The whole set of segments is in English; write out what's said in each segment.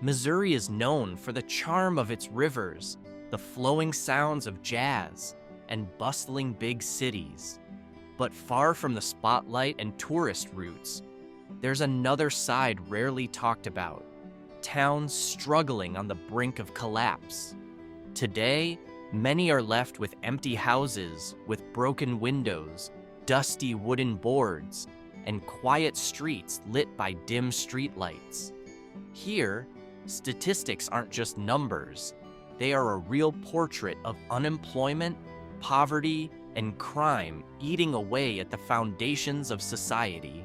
Missouri is known for the charm of its rivers, the flowing sounds of jazz, and bustling big cities. But far from the spotlight and tourist routes, there's another side rarely talked about: towns struggling on the brink of collapse. Today, many are left with empty houses with broken windows, dusty wooden boards, and quiet streets lit by dim streetlights. Here, statistics aren't just numbers. They are a real portrait of unemployment, poverty, and crime eating away at the foundations of society.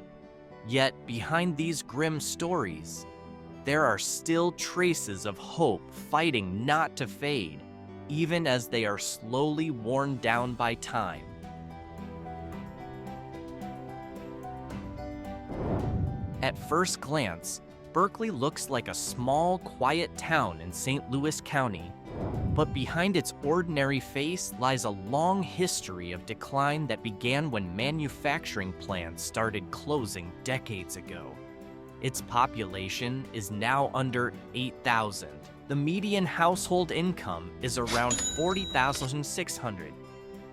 Yet, behind these grim stories, there are still traces of hope fighting not to fade, even as they are slowly worn down by time. At first glance, Berkeley looks like a small, quiet town in St. Louis County, but behind its ordinary face lies a long history of decline that began when manufacturing plants started closing decades ago. Its population is now under 8,000. The median household income is around $40,600,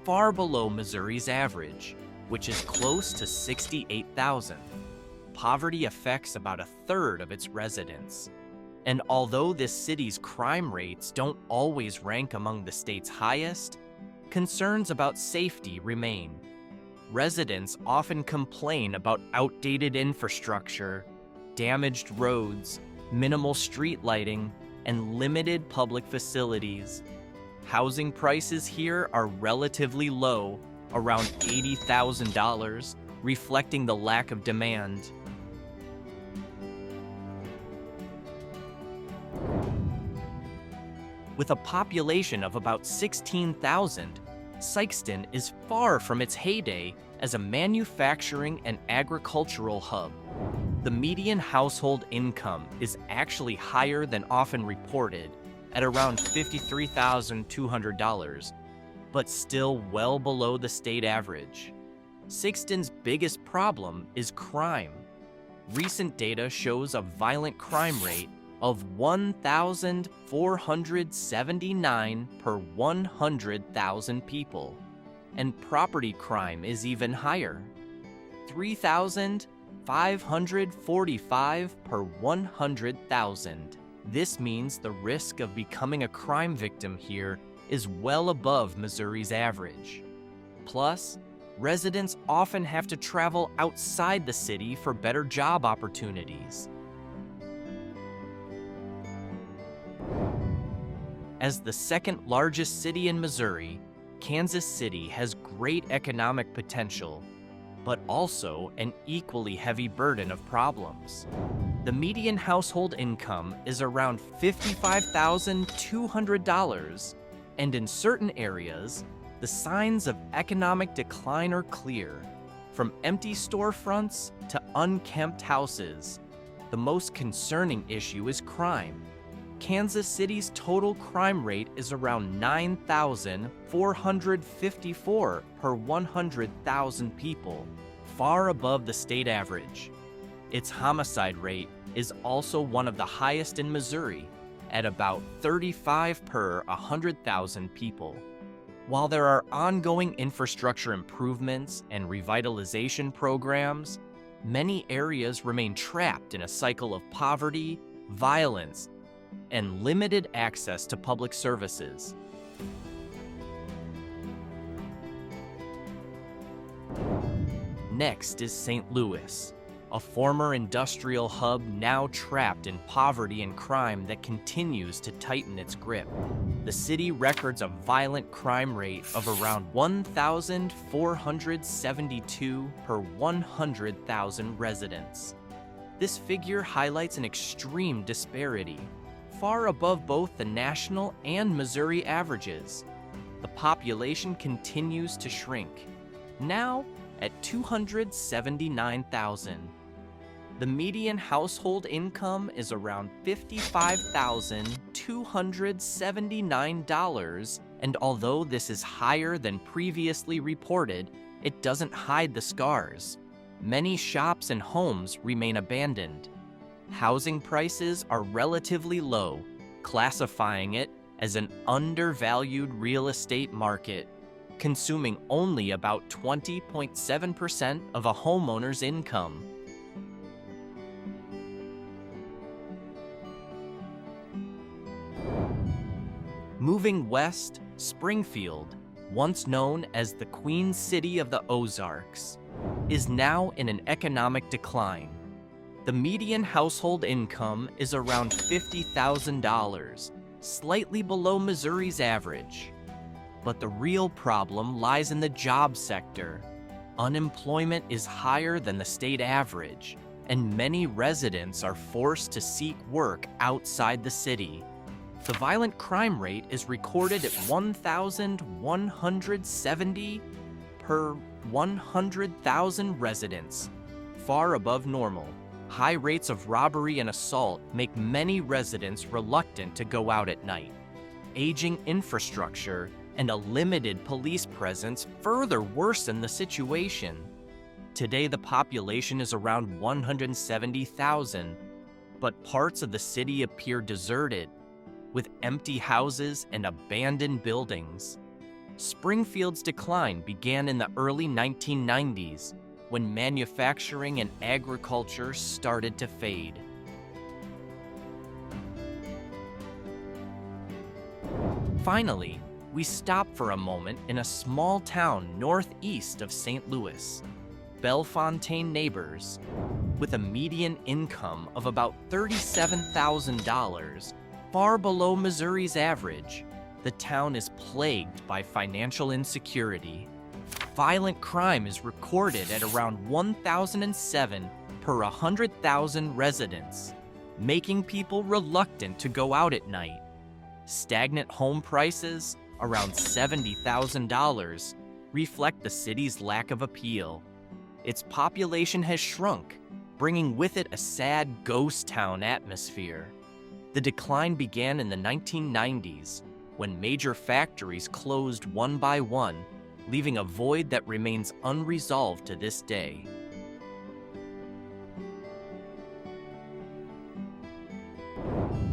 far below Missouri's average, which is close to $68,000. Poverty affects about a third of its residents. And although this city's crime rates don't always rank among the state's highest, concerns about safety remain. Residents often complain about outdated infrastructure, damaged roads, minimal street lighting, and limited public facilities. Housing prices here are relatively low, around $80,000, reflecting the lack of demand. With a population of about 16,000, Sikeston is far from its heyday as a manufacturing and agricultural hub. The median household income is actually higher than often reported, at around $53,200, but still well below the state average. Sikeston's biggest problem is crime. Recent data shows a violent crime rate of 1,479 per 100,000 people, and property crime is even higher, 3,545 per 100,000. This means the risk of becoming a crime victim here is well above Missouri's average. Plus, residents often have to travel outside the city for better job opportunities. As the second largest city in Missouri, Kansas City has great economic potential, but also an equally heavy burden of problems. The median household income is around $55,200, and in certain areas, the signs of economic decline are clear. From empty storefronts to unkempt houses, the most concerning issue is crime. Kansas City's total crime rate is around 9,454 per 100,000 people, far above the state average. Its homicide rate is also one of the highest in Missouri, at about 35 per 100,000 people. While there are ongoing infrastructure improvements and revitalization programs, many areas remain trapped in a cycle of poverty, violence, and limited access to public services. Next is St. Louis, a former industrial hub now trapped in poverty and crime that continues to tighten its grip. The city records a violent crime rate of around 1,472 per 100,000 residents. This figure highlights an extreme disparity, far above both the national and Missouri averages. The population continues to shrink, now at 279,000. The median household income is around $55,279, and although this is higher than previously reported, it doesn't hide the scars. Many shops and homes remain abandoned. housing prices are relatively low, classifying it as an undervalued real estate market, consuming only about 20.7% of a homeowner's income. Moving west, Springfield, once known as the Queen City of the Ozarks, is now in an economic decline. The median household income is around $50,000, slightly below Missouri's average. But the real problem lies in the job sector. Unemployment is higher than the state average, and many residents are forced to seek work outside the city. The violent crime rate is recorded at 1,170 per 100,000 residents, far above normal. High rates of robbery and assault make many residents reluctant to go out at night. Aging infrastructure and a limited police presence further worsen the situation. Today, the population is around 170,000, but parts of the city appear deserted, with empty houses and abandoned buildings. Springfield's decline began in the early 1990s, when manufacturing and agriculture started to fade. Finally, we stop for a moment in a small town northeast of St. Louis, Bellefontaine neighbors. With a median income of about $37,000, far below Missouri's average, the town is plagued by financial insecurity. Violent crime is recorded at around 1,007 per 100,000 residents, making people reluctant to go out at night. Stagnant home prices, around $70,000, reflect the city's lack of appeal. Its population has shrunk, bringing with it a sad ghost town atmosphere. The decline began in the 1990s, when major factories closed one by one, leaving a void that remains unresolved to this day.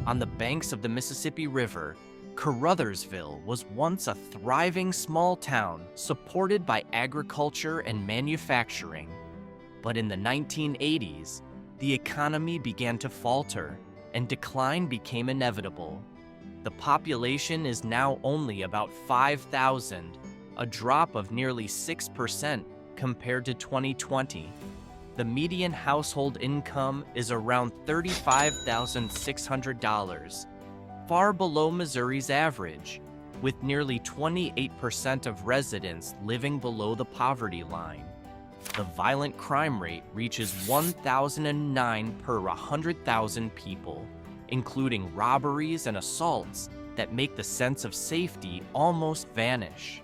On the banks of the Mississippi River, Caruthersville was once a thriving small town supported by agriculture and manufacturing. But in the 1980s, the economy began to falter, and decline became inevitable. The population is now only about 5,000, a drop of nearly 6% compared to 2020. The median household income is around $35,600, far below Missouri's average, with nearly 28% of residents living below the poverty line. The violent crime rate reaches 1,009 per 100,000 people, including robberies and assaults that make the sense of safety almost vanish.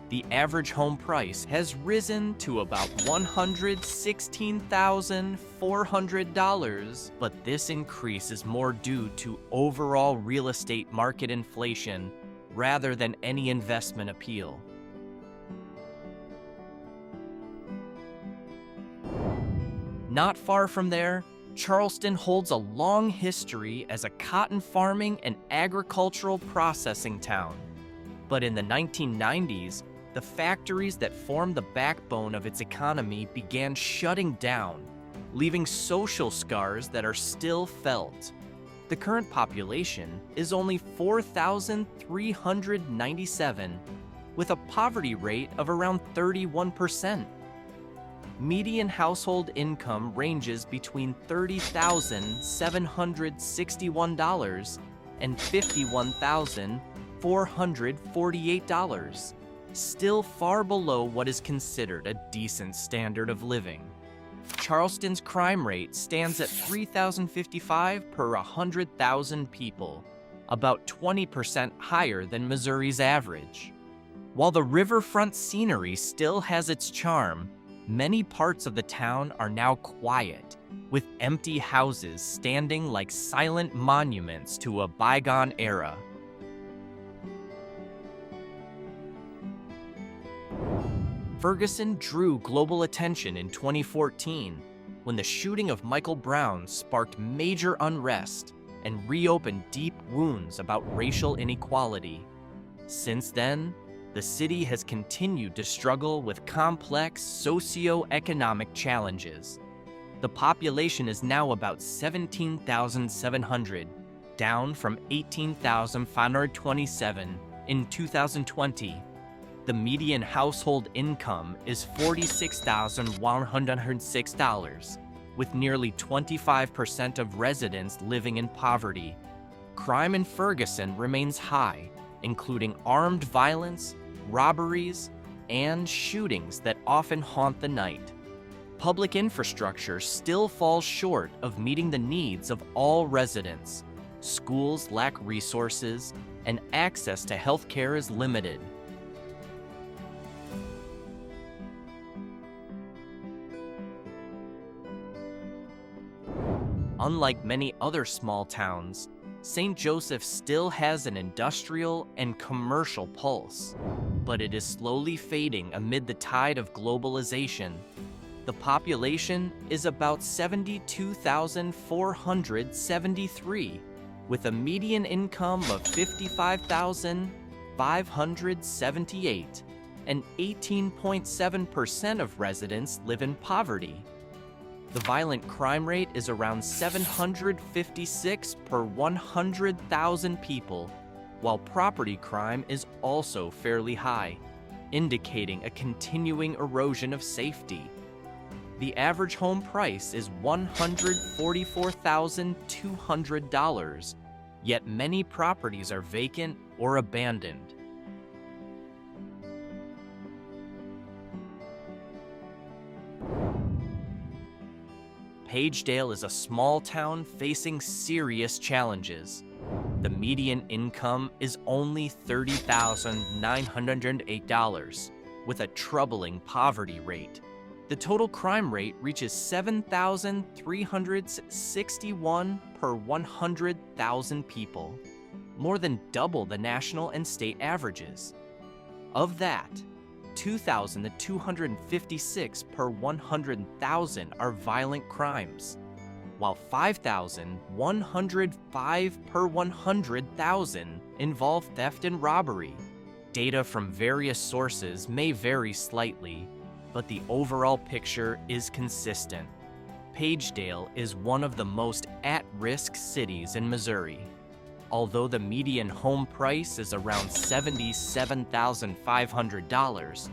The average home price has risen to about $116,400, but this increase is more due to overall real estate market inflation rather than any investment appeal. Not far from there, Charleston holds a long history as a cotton farming and agricultural processing town. But in the 1990s, the factories that formed the backbone of its economy began shutting down, leaving social scars that are still felt. The current population is only 4,397, with a poverty rate of around 31%. Median household income ranges between $30,761 and $51,448, still far below what is considered a decent standard of living. Charleston's crime rate stands at 3,055 per 100,000 people, about 20% higher than Missouri's average. While the riverfront scenery still has its charm, many parts of the town are now quiet, with empty houses standing like silent monuments to a bygone era. Ferguson drew global attention in 2014 when the shooting of Michael Brown sparked major unrest and reopened deep wounds about racial inequality. Since then, the city has continued to struggle with complex socio-economic challenges. The population is now about 17,700, down from 18,527 in 2020. The median household income is $46,106, with nearly 25% of residents living in poverty. Crime in Ferguson remains high, including armed violence, robberies, and shootings that often haunt the night. Public infrastructure still falls short of meeting the needs of all residents. Schools lack resources, and access to health care is limited. Unlike many other small towns, St. Joseph still has an industrial and commercial pulse, but it is slowly fading amid the tide of globalization. The population is about 72,473, with a median income of $55,578, and 18.7% of residents live in poverty. The violent crime rate is around 756 per 100,000 people, while property crime is also fairly high, indicating a continuing erosion of safety. The average home price is $144,200, yet many properties are vacant or abandoned. Pagedale is a small town facing serious challenges. The median income is only $30,908, with a troubling poverty rate. The total crime rate reaches 7,361 per 100,000 people, more than double the national and state averages. Of that, 2,256 per 100,000 are violent crimes, while 5,105 per 100,000 involve theft and robbery. Data from various sources may vary slightly, but the overall picture is consistent. Pagedale is one of the most at-risk cities in Missouri. Although the median home price is around $77,500,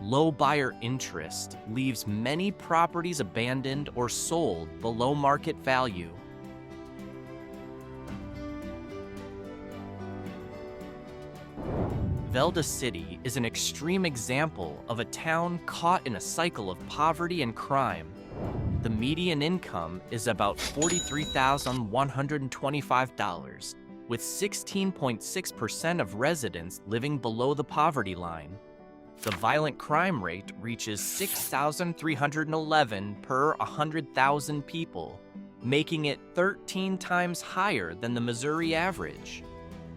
low buyer interest leaves many properties abandoned or sold below market value. Velda City is an extreme example of a town caught in a cycle of poverty and crime. The median income is about $43,125, with 16.6% of residents living below the poverty line. The violent crime rate reaches 6,311 per 100,000 people, making it 13 times higher than the Missouri average.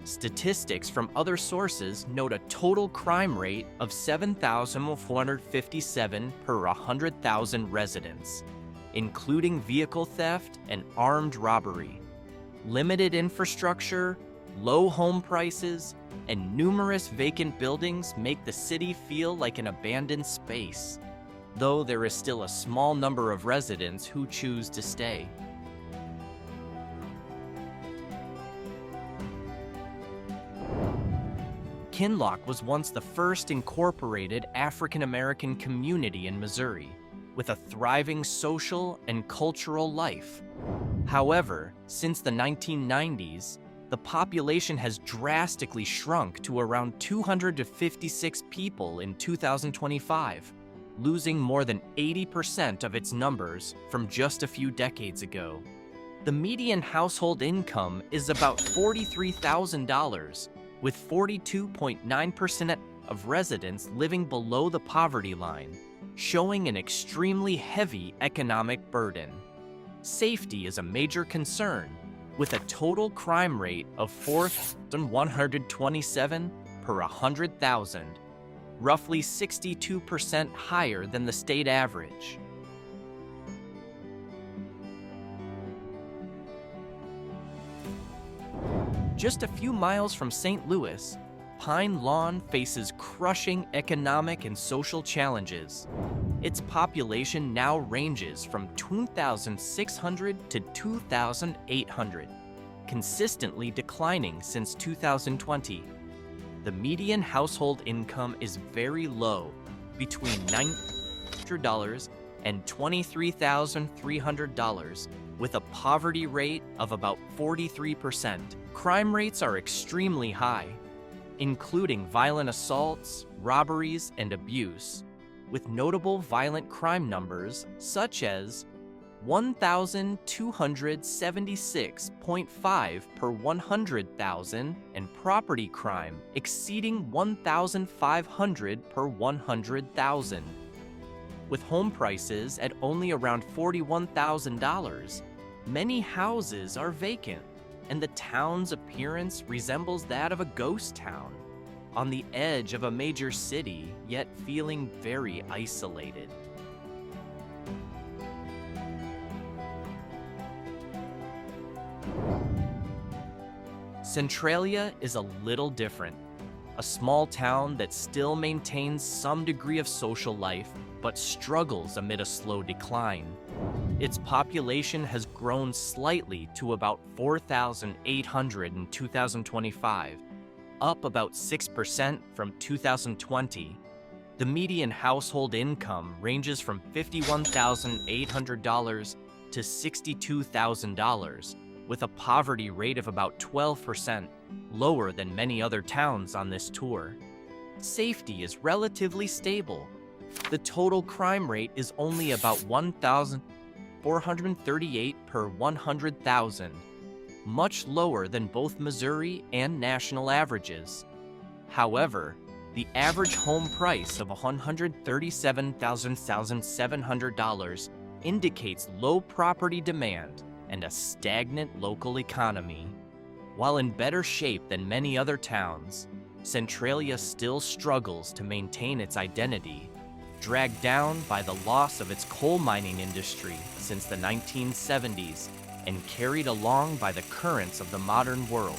Statistics from other sources note a total crime rate of 7,457 per 100,000 residents, including vehicle theft and armed robbery. Limited infrastructure, low home prices, and numerous vacant buildings make the city feel like an abandoned space, though there is still a small number of residents who choose to stay. Kinloch was once the first incorporated African-American community in Missouri, with a thriving social and cultural life. However, since the 1990s, the population has drastically shrunk to around 256 people in 2025, losing more than 80% of its numbers from just a few decades ago. The median household income is about $43,000, with 42.9% of residents living below the poverty line, showing an extremely heavy economic burden. Safety is a major concern, with a total crime rate of 4,127 per 100,000, roughly 62% higher than the state average. Just a few miles from St. Louis, Pine Lawn faces crushing economic and social challenges. Its population now ranges from 2,600 to 2,800, consistently declining since 2020. The median household income is very low, between $900 and $23,300, with a poverty rate of about 43%. Crime rates are extremely high, including violent assaults, robberies, and abuse, with notable violent crime numbers such as 1,276.5 per 100,000 and property crime exceeding 1,500 per 100,000. With home prices at only around $41,000, many houses are vacant, and the town's appearance resembles that of a ghost town, on the edge of a major city, yet feeling very isolated. Centralia is a little different. A small town that still maintains some degree of social life, but struggles amid a slow decline. Its population has grown slightly to about 4,800 in 2025, up about 6% from 2020. The median household income ranges from $51,800 to $62,000, with a poverty rate of about 12%, lower than many other towns on this tour. Safety is relatively stable. The total crime rate is only about 1,438 per 100,000, much lower than both Missouri and national averages. However, the average home price of $137,700 indicates low property demand and a stagnant local economy. While in better shape than many other towns, Centralia still struggles to maintain its identity, dragged down by the loss of its coal mining industry since the 1970s and carried along by the currents of the modern world.